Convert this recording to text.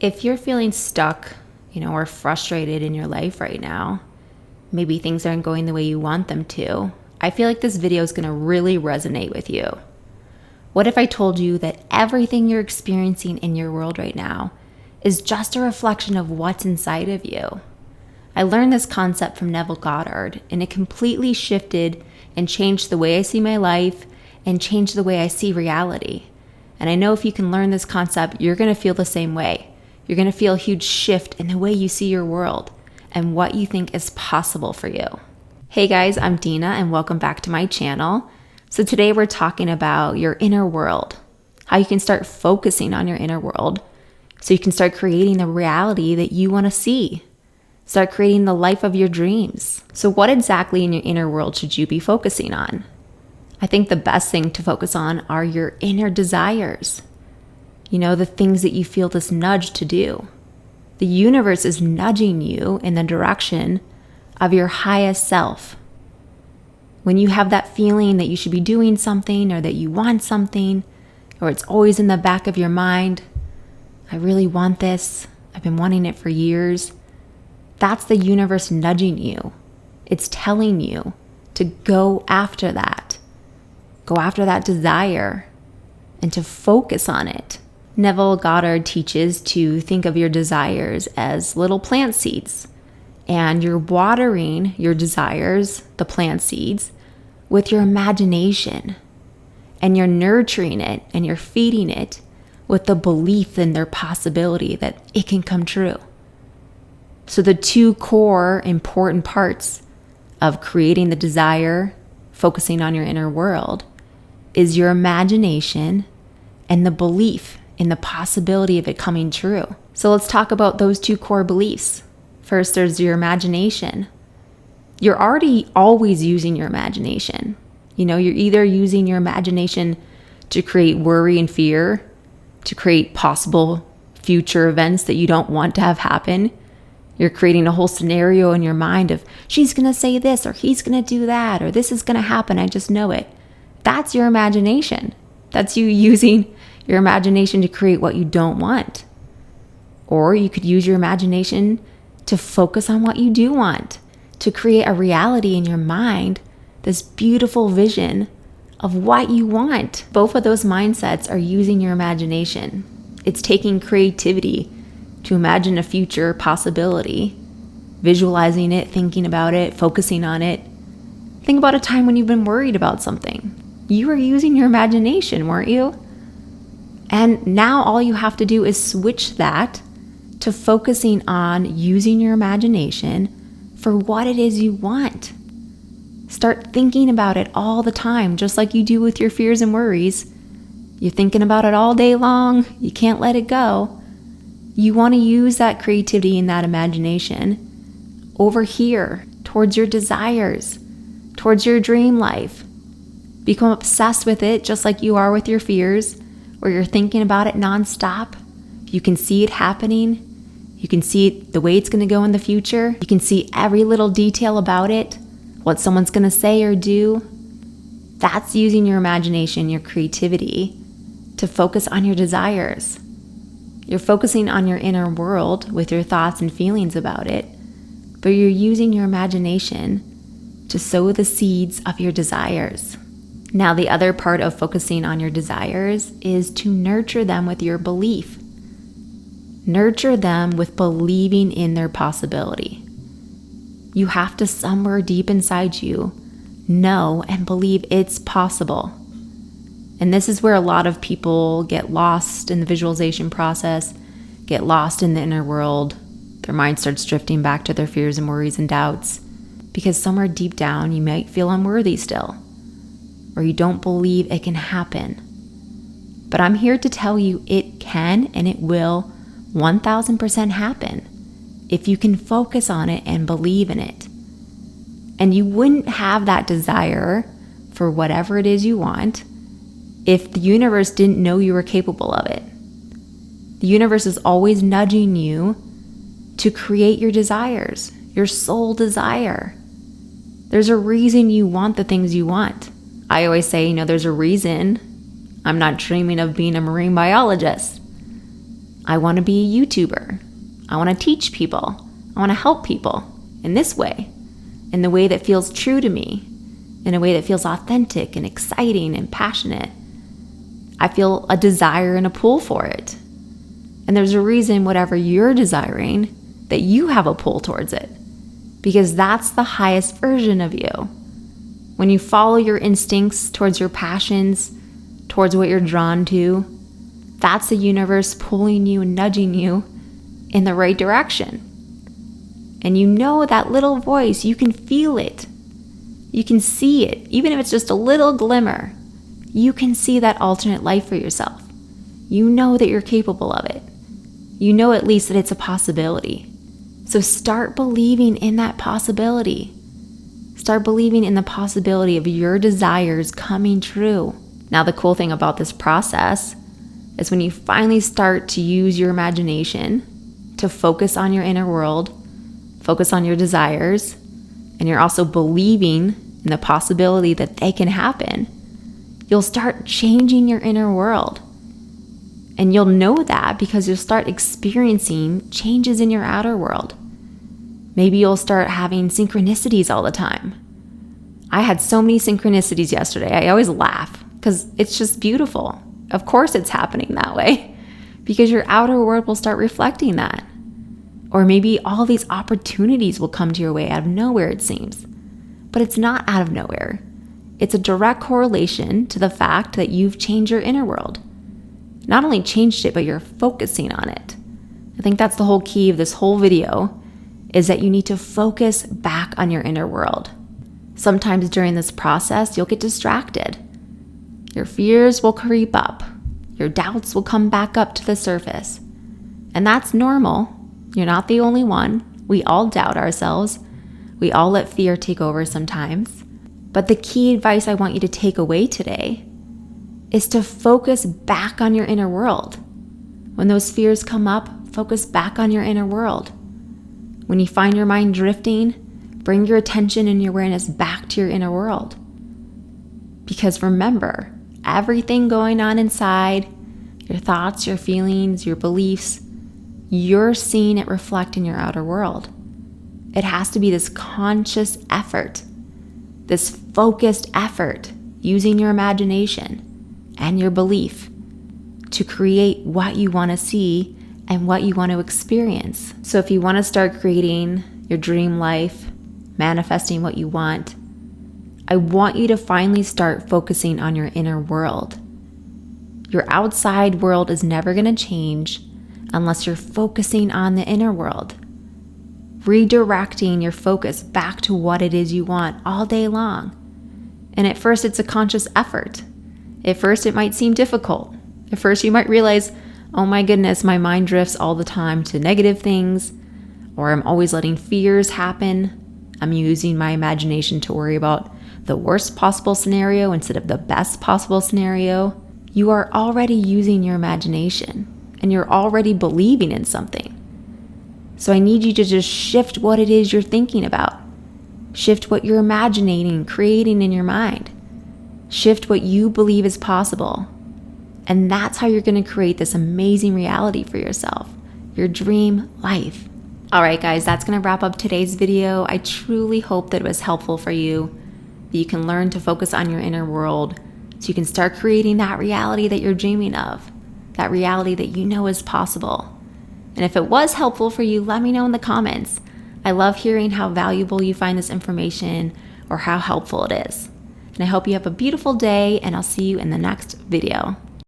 If you're feeling stuck, or frustrated in your life right now, maybe things aren't going the way you want them to, I feel like this video is going to really resonate with you. What if I told you that everything you're experiencing in your world right now is just a reflection of what's inside of you? I learned this concept from Neville Goddard, and it completely shifted and changed the way I see my life and changed the way I see reality. And I know if you can learn this concept, you're going to feel the same way. You're going to feel a huge shift in the way you see your world and what you think is possible for you. Hey guys, I'm Dina and welcome back to my channel. So today we're talking about your inner world, how you can start focusing on your inner world so you can start creating the reality that you want to see. Start creating the life of your dreams. So what exactly in your inner world should you be focusing on? I think the best thing to focus on are your inner desires. The things that you feel this nudge to do. The universe is nudging you in the direction of your highest self. When you have that feeling that you should be doing something or that you want something, or it's always in the back of your mind, I really want this, I've been wanting it for years, that's the universe nudging you. It's telling you to go after that. Go after that desire and to focus on it. Neville Goddard teaches to think of your desires as little plant seeds, and you're watering your desires, the plant seeds, with your imagination, and you're nurturing it and you're feeding it with the belief in their possibility that it can come true. So the two core important parts of creating the desire, focusing on your inner world, is your imagination and the belief in the possibility of it coming true. So let's talk about those two core beliefs. First, there's your imagination. You're already always using your imagination. You're either using your imagination to create worry and fear, to create possible future events that you don't want to have happen. You're creating a whole scenario in your mind of, she's going to say this, or he's going to do that, or this is going to happen, I just know it. That's your imagination. That's you using your imagination to create what you don't want. Or you could use your imagination to focus on what you do want, to create a reality in your mind, this beautiful vision of what you want. Both of those mindsets are using your imagination. It's taking creativity to imagine a future possibility, visualizing it, thinking about it, focusing on it. Think about a time when you've been worried about something. You were using your imagination, weren't you? And now all you have to do is switch that to focusing on using your imagination for what it is you want. Start thinking about it all the time, just like you do with your fears and worries. You're thinking about it all day long. You can't let it go. You want to use that creativity and that imagination over here towards your desires, towards your dream life. Become obsessed with it just like you are with your fears, where you're thinking about it nonstop. You can see it happening. You can see it, the way it's going to go in the future. You can see every little detail about it, what someone's going to say or do. That's using your imagination, your creativity, to focus on your desires. You're focusing on your inner world with your thoughts and feelings about it, but you're using your imagination to sow the seeds of your desires. Now, the other part of focusing on your desires is to nurture them with your belief. Nurture them with believing in their possibility. You have to, somewhere deep inside you, know and believe it's possible. And this is where a lot of people get lost in the visualization process, get lost in the inner world. Their mind starts drifting back to their fears and worries and doubts, because somewhere deep down you might feel unworthy still, or you don't believe it can happen. But I'm here to tell you it can and it will 1000% happen if you can focus on it and believe in it. And you wouldn't have that desire for whatever it is you want if the universe didn't know you were capable of it. The universe is always nudging you to create your desires, your soul desire. There's a reason you want the things you want. I always say, there's a reason I'm not dreaming of being a marine biologist. I want to be a YouTuber. I want to teach people. I want to help people in this way, in the way that feels true to me, in a way that feels authentic and exciting and passionate. I feel a desire and a pull for it. And there's a reason, whatever you're desiring, that you have a pull towards it, because that's the highest version of you. When you follow your instincts towards your passions, towards what you're drawn to, that's the universe pulling you and nudging you in the right direction. And you know that little voice, you can feel it. You can see it, even if it's just a little glimmer. You can see that alternate life for yourself. You know that you're capable of it. You know at least that it's a possibility. So start believing in that possibility. Start believing in the possibility of your desires coming true. Now, the cool thing about this process is when you finally start to use your imagination to focus on your inner world, focus on your desires, and you're also believing in the possibility that they can happen, you'll start changing your inner world. And you'll know that because you'll start experiencing changes in your outer world. Maybe you'll start having synchronicities all the time. I had so many synchronicities yesterday. I always laugh because it's just beautiful. Of course it's happening that way because your outer world will start reflecting that. Or maybe all these opportunities will come to your way out of nowhere, it seems. But it's not out of nowhere. It's a direct correlation to the fact that you've changed your inner world. Not only changed it, but you're focusing on it. I think that's the whole key of this whole video, is that you need to focus back on your inner world. Sometimes during this process, you'll get distracted. Your fears will creep up. Your doubts will come back up to the surface. And that's normal. You're not the only one. We all doubt ourselves. We all let fear take over sometimes. But the key advice I want you to take away today is to focus back on your inner world. When those fears come up, focus back on your inner world. When you find your mind drifting, bring your attention and your awareness back to your inner world. Because remember, everything going on inside, your thoughts, your feelings, your beliefs, you're seeing it reflect in your outer world. It has to be this conscious effort, this focused effort, using your imagination and your belief to create what you want to see and what you want to experience. So if you want to start creating your dream life, manifesting what you want, I want you to finally start focusing on your inner world. Your outside world is never going to change unless you're focusing on the inner world. Redirecting your focus back to what it is you want all day long. And at first, it's a conscious effort. At first, it might seem difficult. At first, you might realize, oh my goodness, my mind drifts all the time to negative things, or I'm always letting fears happen. I'm using my imagination to worry about the worst possible scenario instead of the best possible scenario. You are already using your imagination, and you're already believing in something. So I need you to just shift what it is you're thinking about. Shift what you're imagining and creating in your mind. Shift what you believe is possible. And that's how you're going to create this amazing reality for yourself, your dream life. All right, guys, that's going to wrap up today's video. I truly hope that it was helpful for you, that you can learn to focus on your inner world so you can start creating that reality that you're dreaming of, that reality that you know is possible. And if it was helpful for you, let me know in the comments. I love hearing how valuable you find this information or how helpful it is. And I hope you have a beautiful day, and I'll see you in the next video.